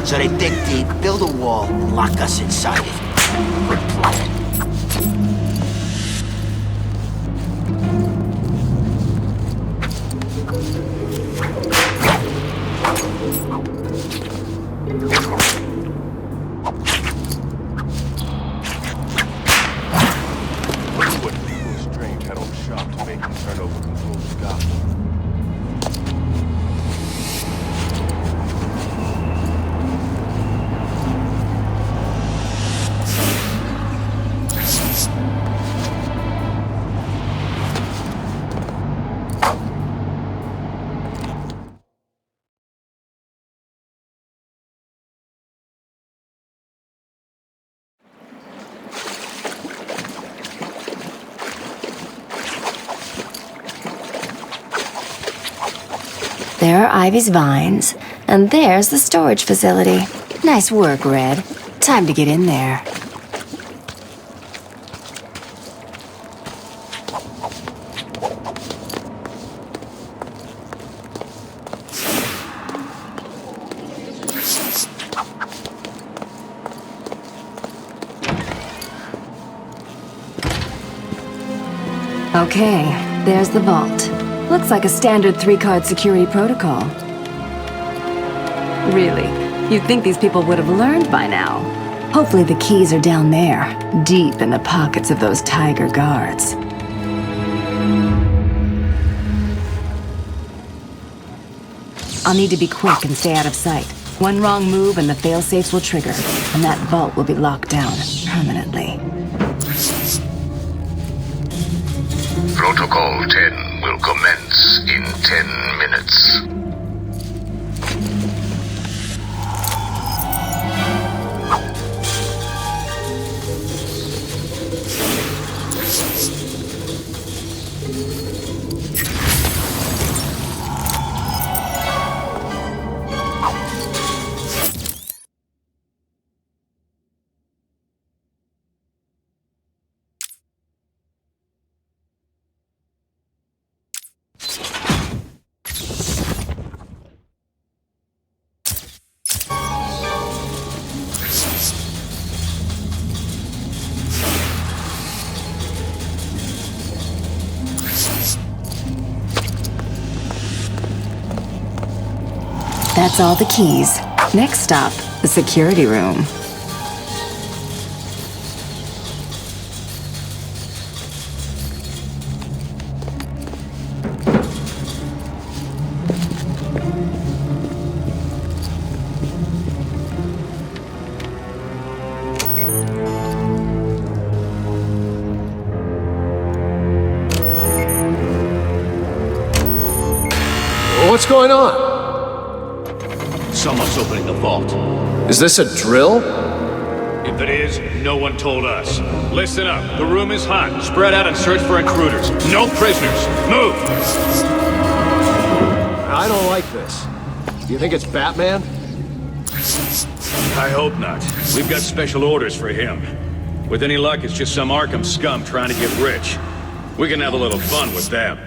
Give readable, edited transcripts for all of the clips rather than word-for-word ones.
So they dig deep, build a wall, and lock us inside it. Good plan. There are Ivy's vines, and there's the storage facility. Nice work, Red. Time to get in there. Okay, there's the vault. Looks like a standard 3-card security protocol. Really? You'd think these people would have learned by now. Hopefully the keys are down there, deep in the pockets of those tiger guards. I'll need to be quick and stay out of sight. One wrong move and the fail-safes will trigger, and that vault will be locked down permanently. Protocol 10 will commence in 10 minutes. That's all the keys. Next stop, the security room. What's going on? Someone's opening the vault. Is this a drill? If it is, no one told us. Listen up. The room is hot. Spread out and search for intruders. No prisoners. Move! I don't like this. Do you think it's Batman? I hope not. We've got special orders for him. With any luck, it's just some Arkham scum trying to get rich. We can have a little fun with them.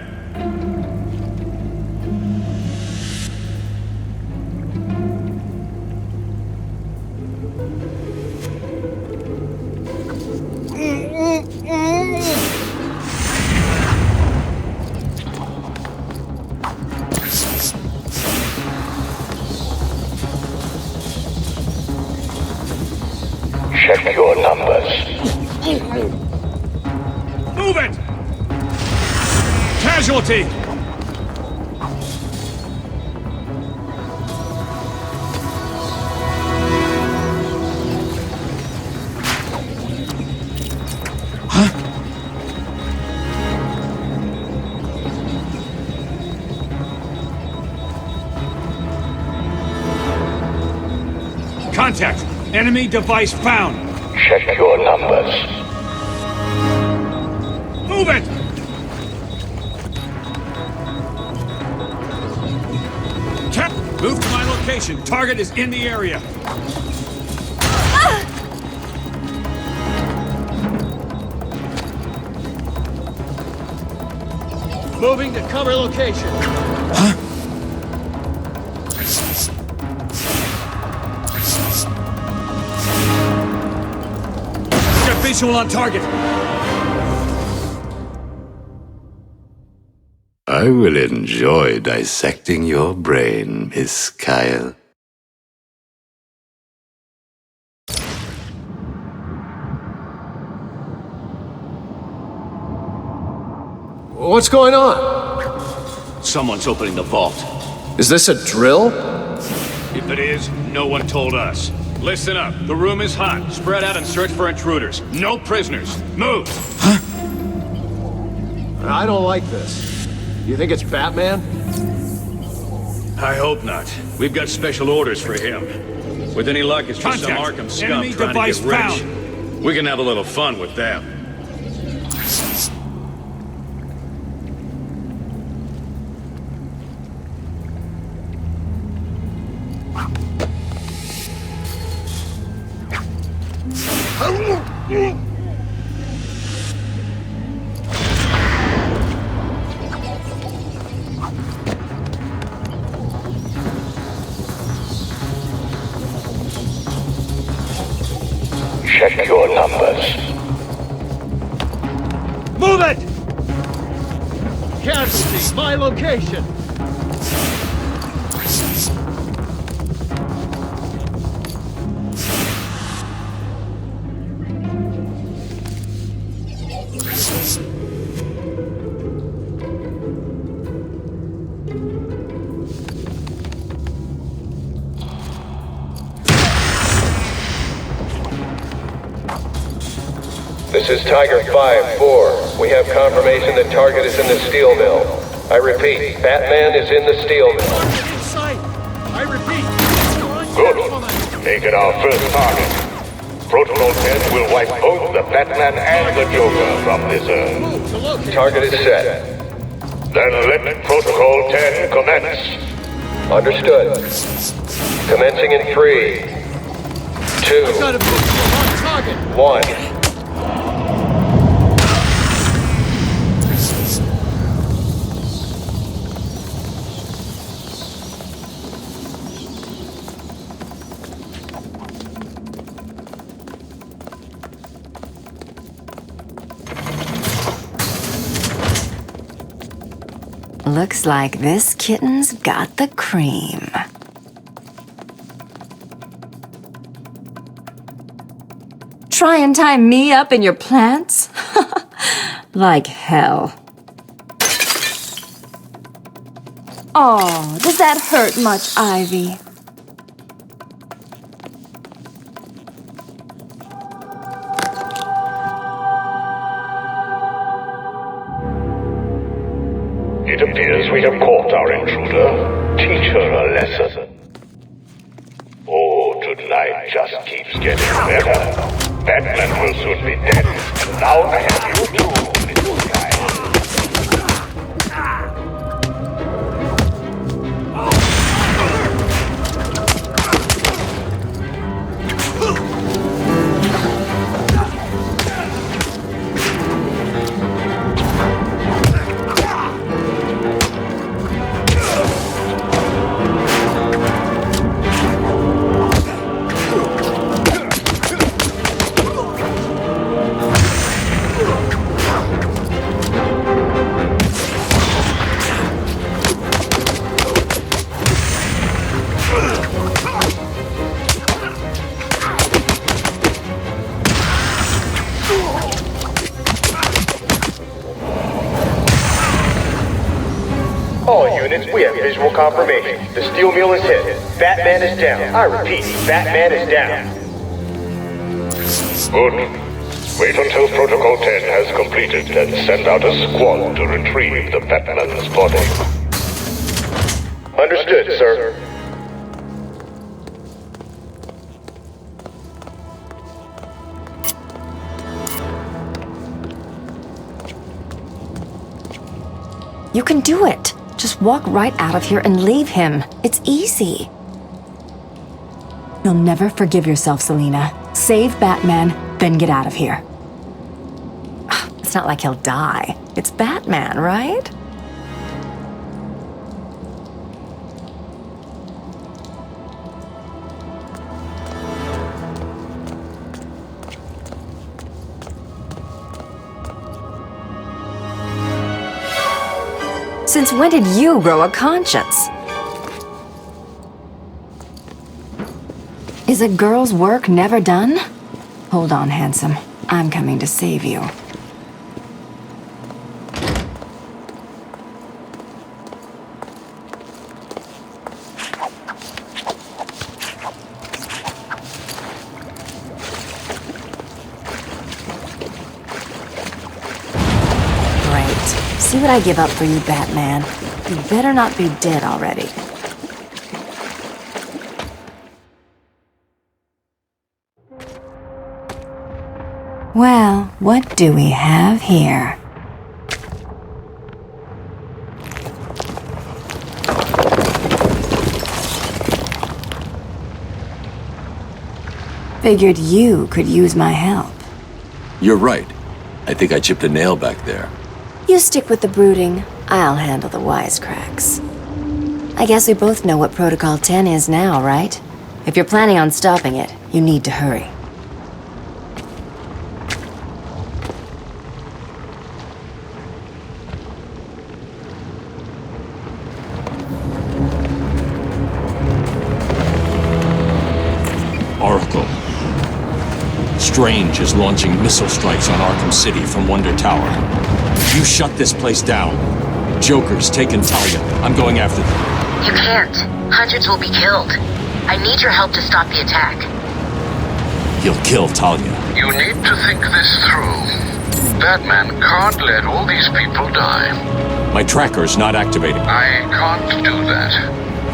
Check your numbers. Move it! Casualty! Contact! Enemy device found! Check your numbers. Move it! Cap, move to my location. Target is in the area. Moving to cover location. Visual on target. I will enjoy dissecting your brain, Miss Kyle. What's going on? Someone's opening the vault. Is this a drill? If it is, no one told us. Listen up. The room is hot. Spread out and search for intruders. No prisoners. Move! I don't like this. You think it's Batman? I hope not. We've got special orders for him. With any luck, it's just some Arkham scum Enemy trying to device get rich. found. We can have a little fun with them. Check your numbers. Move it! Casualty, my location. This is Tiger 5-4. We have confirmation that target is in the steel mill. I repeat, Batman is in the steel mill. In sight. I repeat. Good. Make it our first target. Protocol 10 will wipe both the Batman and the Joker from this Earth. Move to locate. Target is set. Then let Protocol 10 commence. Understood. Commencing in 3, 2, Got a visual on target. 1. Looks like this kitten's got the cream. Try and tie me up in your plants? Like hell. Oh, does that hurt much, Ivy? It appears we have caught our intruder. Teach her a lesson. Oh, tonight just keeps getting better. Batman will soon be dead. And now I have you too, little guy. All units, we have visual confirmation. The steel mill is hit. Batman is down. I repeat, Batman is down. Good. Wait until Protocol 10 has completed and send out a squad to retrieve the Batman's body. Understood, sir. You can do it. Just walk right out of here and leave him. It's easy. You'll never forgive yourself, Selina. Save Batman, then get out of here. It's not like he'll die. It's Batman, right? Since when did you grow a conscience? Is a girl's work never done? Hold on, handsome. I'm coming to save you. See what I give up for you, Batman. You better not be dead already. Well, what do we have here? Figured you could use my help. You're right. I think I chipped a nail back there. You stick with the brooding. I'll handle the wisecracks. I guess we both know what Protocol 10 is now, right? If you're planning on stopping it, you need to hurry. Oracle. Strange is launching missile strikes on Arkham City from Wonder Tower. You shut this place down. Joker's taken Talia. I'm going after them. You can't. Hundreds will be killed. I need your help to stop the attack. He'll kill Talia. You need to think this through. Batman can't let all these people die. My tracker's not activating. I can't do that.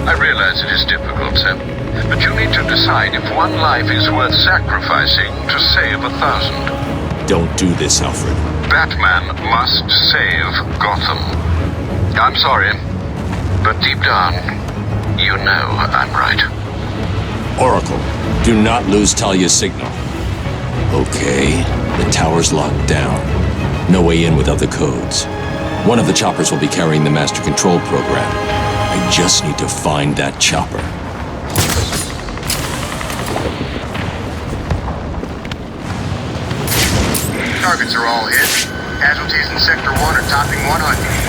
I realize it is difficult, Sam. But you need to decide if one life is worth sacrificing to save 1,000. Don't do this, Alfred. Batman must save Gotham. I'm sorry, but deep down, you know I'm right. Oracle, do not lose Talia's signal. Okay, the tower's locked down. No way in without the codes. One of the choppers will be carrying the master control program. I just need to find that chopper. Targets are all hit. Casualties in Sector 1 are topping 100.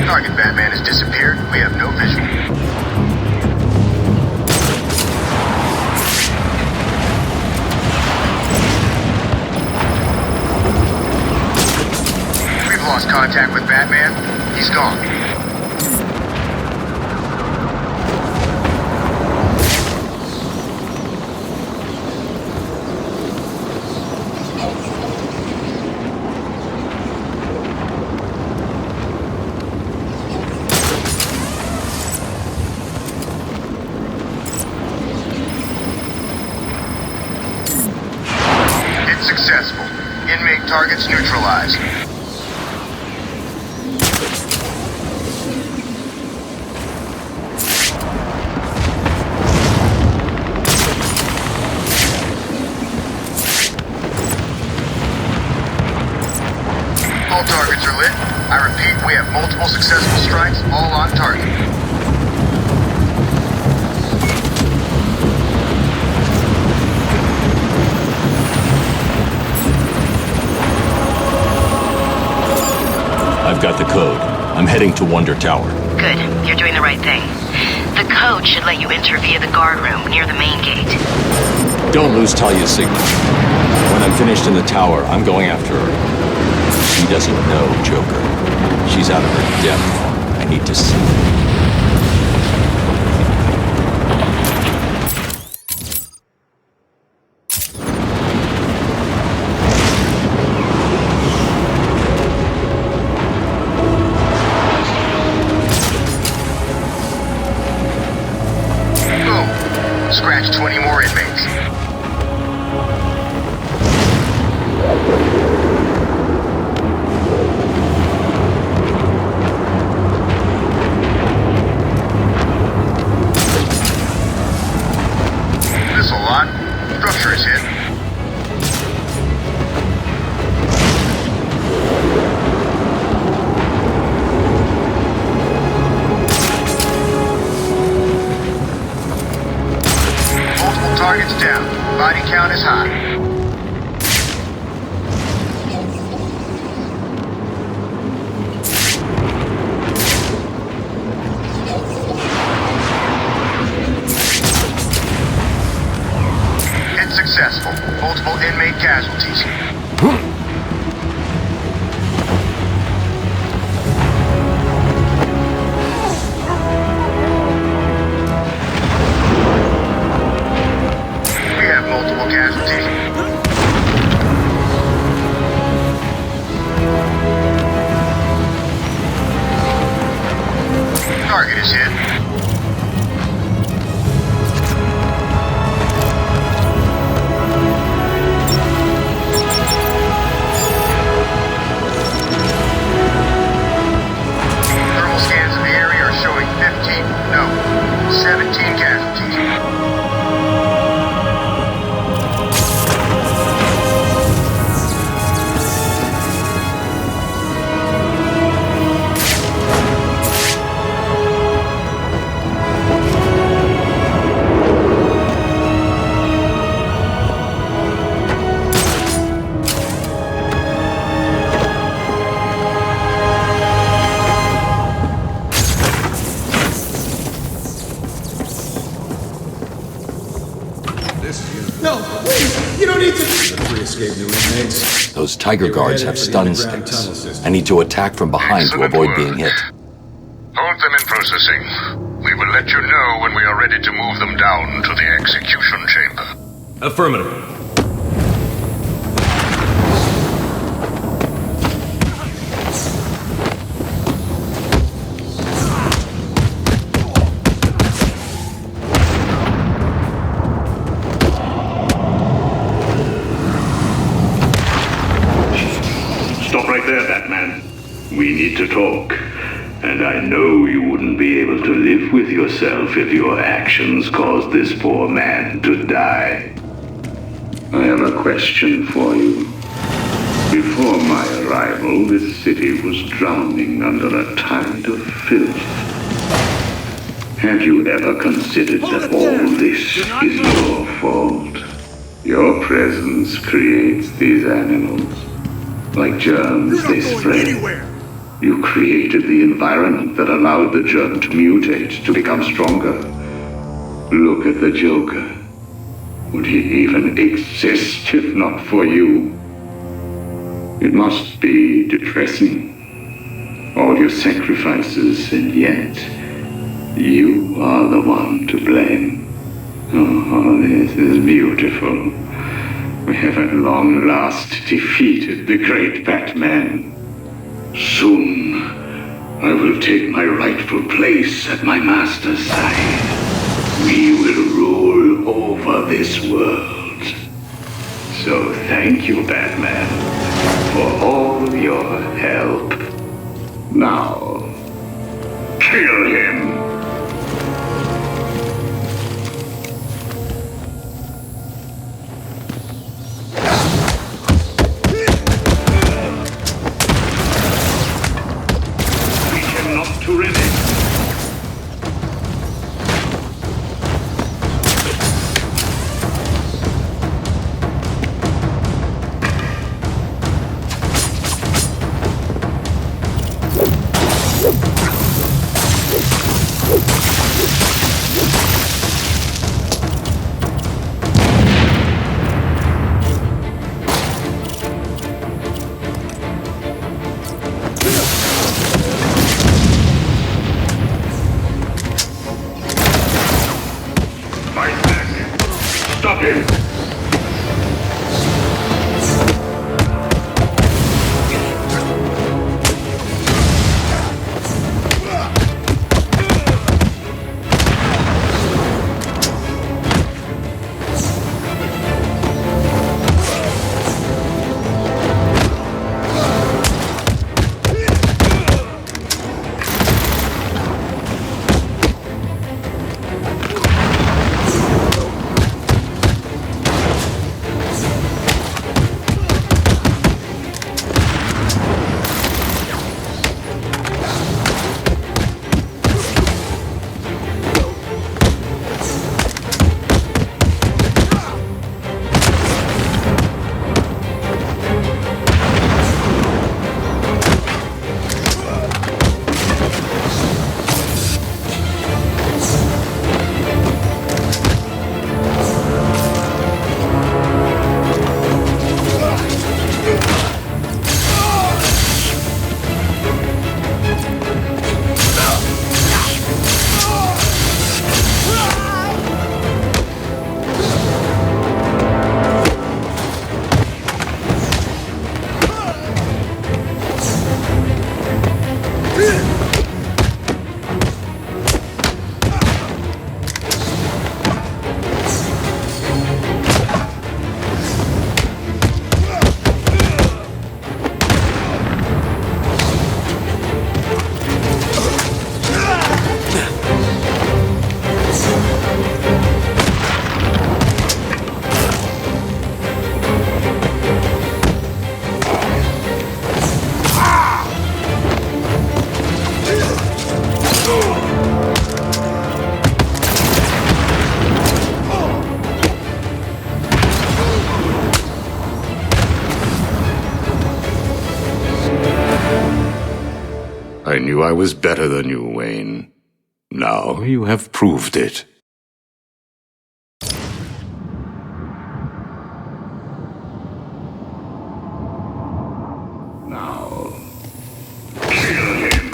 Target Batman has disappeared. We have no visual. We've lost contact with Batman. He's gone. Successful. Inmate targets neutralized. All targets are lit. I Multiple successful strikes, all on target. I've got the code. I'm heading to Wonder Tower. Good. You're doing the right thing. The code should let you enter via the guard room near the main gate. Don't lose Talia's signal. When I'm finished in the tower, I'm going after her. She doesn't know Joker. She's out of her depth. I need to see her. Scratch 20 more inmates. Missile lot. Structure is hit. Targets down. Body count is high. Hit successful. Multiple inmate casualties. Target is hit. Thermal scans of the area are showing 17 casualties. No, please! You don't need to... We escape new inmates. Those tiger guards have stun sticks. I need to attack from behind to avoid being hit. Hold them in processing. We will let you know when we are ready to move them down to the execution chamber. Affirmative. Stop right there, Batman. We need to talk. And I know you wouldn't be able to live with yourself if your actions caused this poor man to die. I have a question for you. Before my arrival, this city was drowning under a tide of filth. Have you ever considered that all this is your fault? Your presence creates these animals. Like germs, they spread. You created the environment that allowed the germ to mutate, to become stronger. Look at the Joker. Would he even exist if not for you? It must be depressing. All your sacrifices, and yet you are the one to blame. Oh, this is beautiful. We have at long last defeated the great Batman. Soon, I will take my rightful place at my master's side. We will rule over this world. So thank you, Batman, for all your help. Now, kill him. Stop him! I knew I was better than you, Wayne. Now you have proved it. Now, kill him.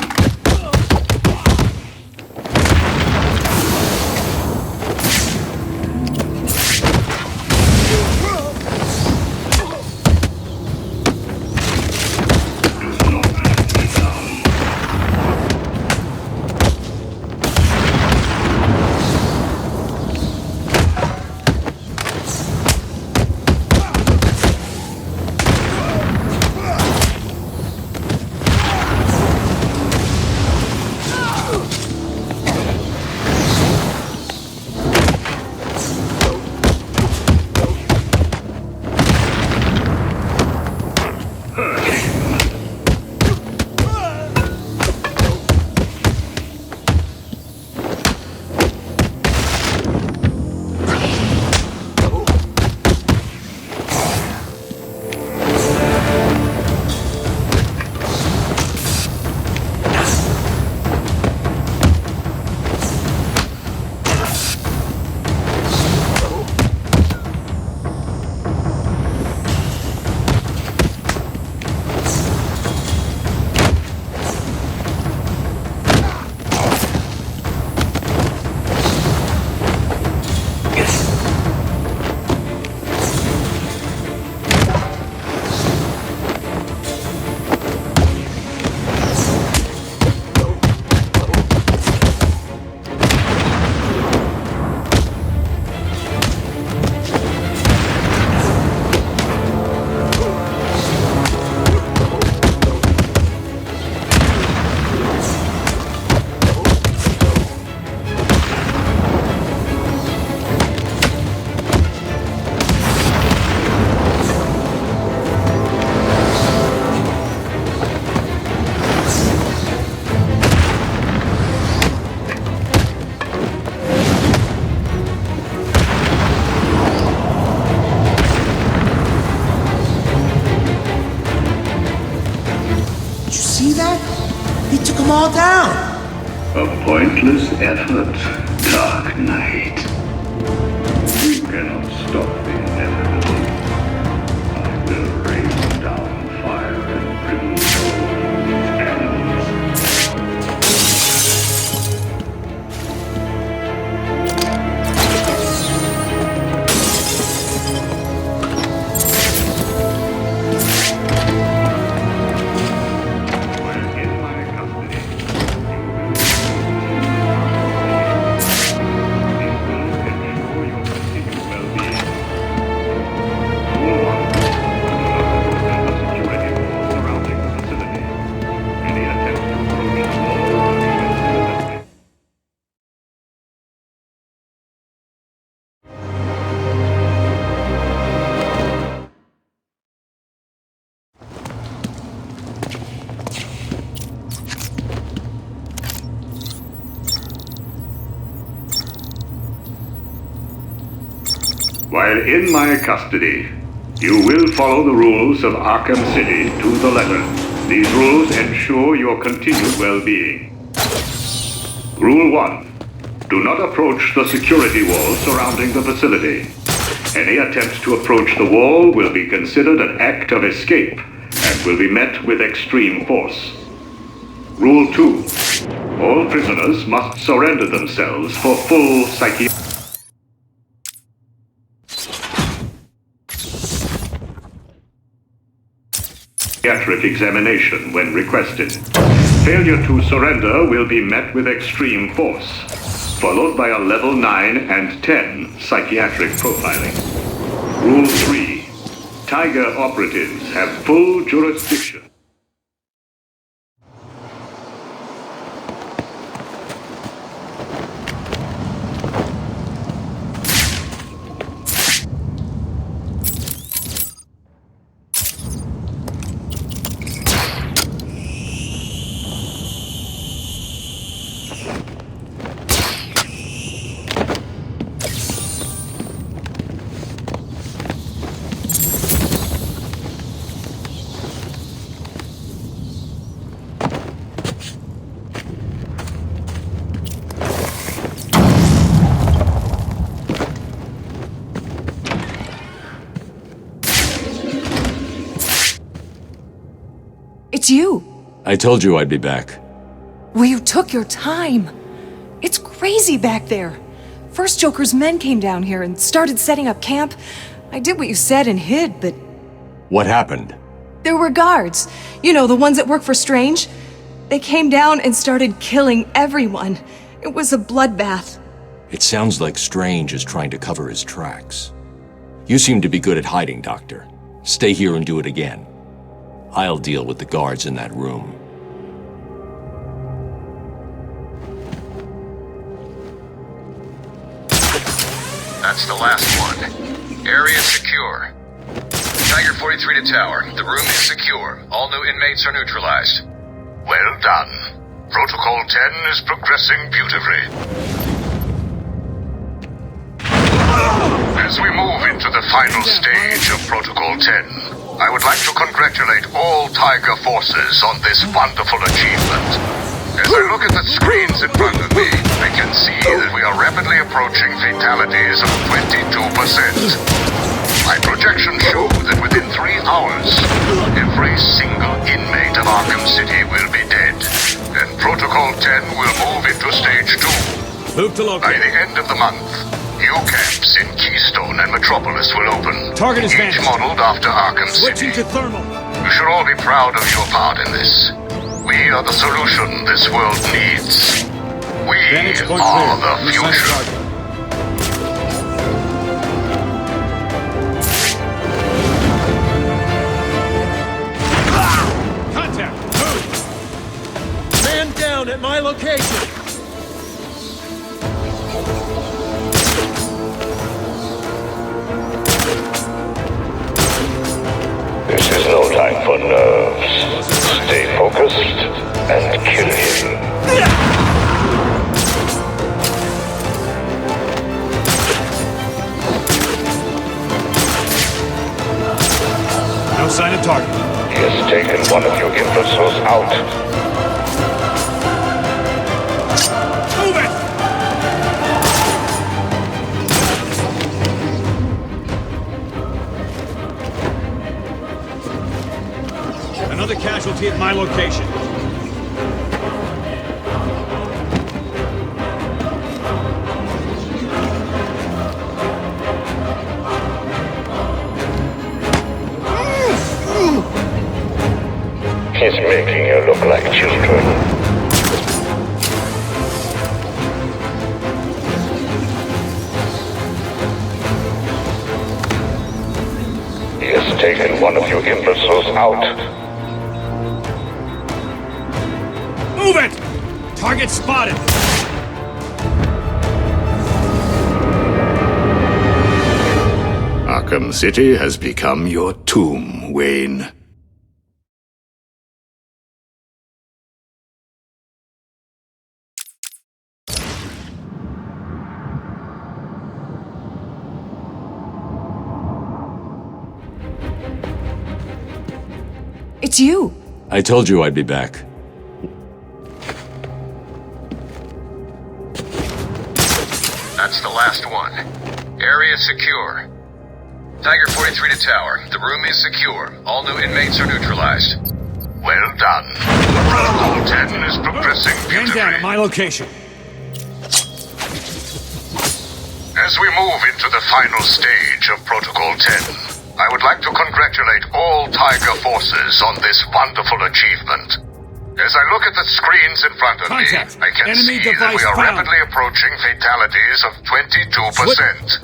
All down. A pointless effort, Dark Knight. You cannot stop the inevitable. I will rain down fire and brimstone these cannons. While in my custody, you will follow the rules of Arkham City to the letter. These rules ensure your continued well-being. Rule 1. Do not approach the security wall surrounding the facility. Any attempt to approach the wall will be considered an act of escape and will be met with extreme force. Rule 2. All prisoners must surrender themselves for full psychiatric examination when requested. Failure to surrender will be met with extreme force, followed by a level 9 and 10 psychiatric profiling. Rule 3. Tiger operatives have full jurisdiction. It's you! I told you I'd be back. Well, you took your time. It's crazy back there. First Joker's men came down here and started setting up camp. I did what you said and hid, but... What happened? There were guards. You know, the ones that work for Strange. They came down and started killing everyone. It was a bloodbath. It sounds like Strange is trying to cover his tracks. You seem to be good at hiding, Doctor. Stay here and do it again. I'll deal with the guards in that room. That's the last one. Area secure. Tiger 43 to tower. The room is secure. All new inmates are neutralized. Well done. Protocol 10 is progressing beautifully. As we move into the final stage of Protocol 10, I would like to congratulate all Tiger forces on this wonderful achievement. As I look at the screens in front of me, I can see that we are rapidly approaching fatalities of 22%. My projections show that within 3 hours, every single inmate of Arkham City will be dead, and Protocol 10 will move into Stage 2. Move to locate. By the end of the month, new camps in Keystone and Metropolis will open. Target is each vanished. modeled after Arkham Switching City. to thermal. You should all be proud of your part in this. We are the solution this world needs. We Vantage point are clear. the New sign of future. target. Contact. Move. Man down at my location. This is no time for nerves. Stay focused and kill him. No sign of target. He has taken one of your imbeciles out. Move it! Another casualty at my location. He's making you look like children. He has taken one of you imbeciles out. Move it! Target spotted! Arkham City has become your tomb, Wayne. It's you. I told you I'd be back. That's the last one. Area secure. Tiger 43 to tower. The room is secure. All new inmates are neutralized. Well done. Protocol 10 is progressing Man beautifully. down at my location. As we move into the final stage of Protocol 10, I would like to congratulate all Tiger forces on this wonderful achievement. As I look at the screens in front of Contact. me, I can Enemy see that device we are found. rapidly approaching fatalities of 22%.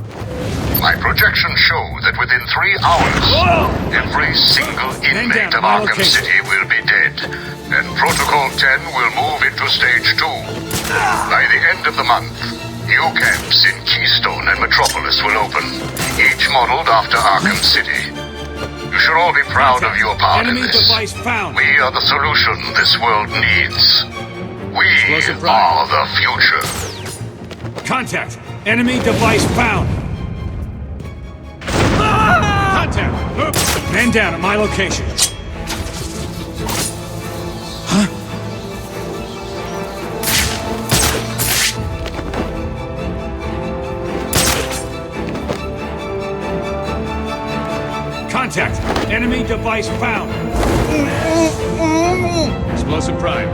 My projections show that within 3 hours, every single inmate of Arkham City will be dead, and Protocol 10 will move into Stage 2. By the end of the month, new camps in Keystone and Metropolis will open, each modeled after Arkham City. You should all be proud of your part in Enemy this. device found. We are the solution this world needs. We are the future. Contact. Enemy device found. Contact. Man down at my location. Contact! Enemy device found! Explosive prime.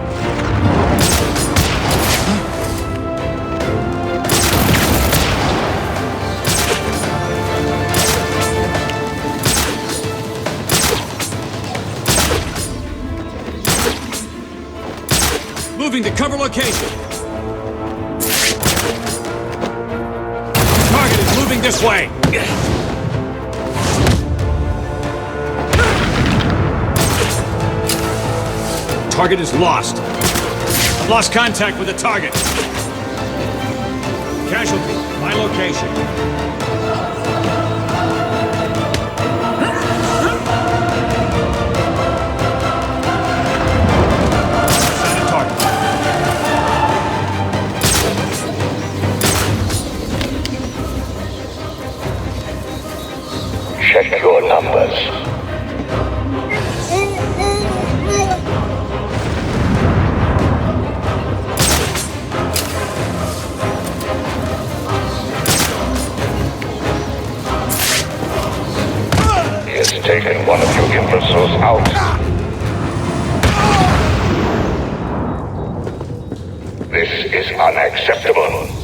Moving to cover location. Target is moving this way. Target is lost. I've lost contact with the target. Casualty, my location. Assign a target. Check your numbers. Taken one of your imbeciles out. This is unacceptable.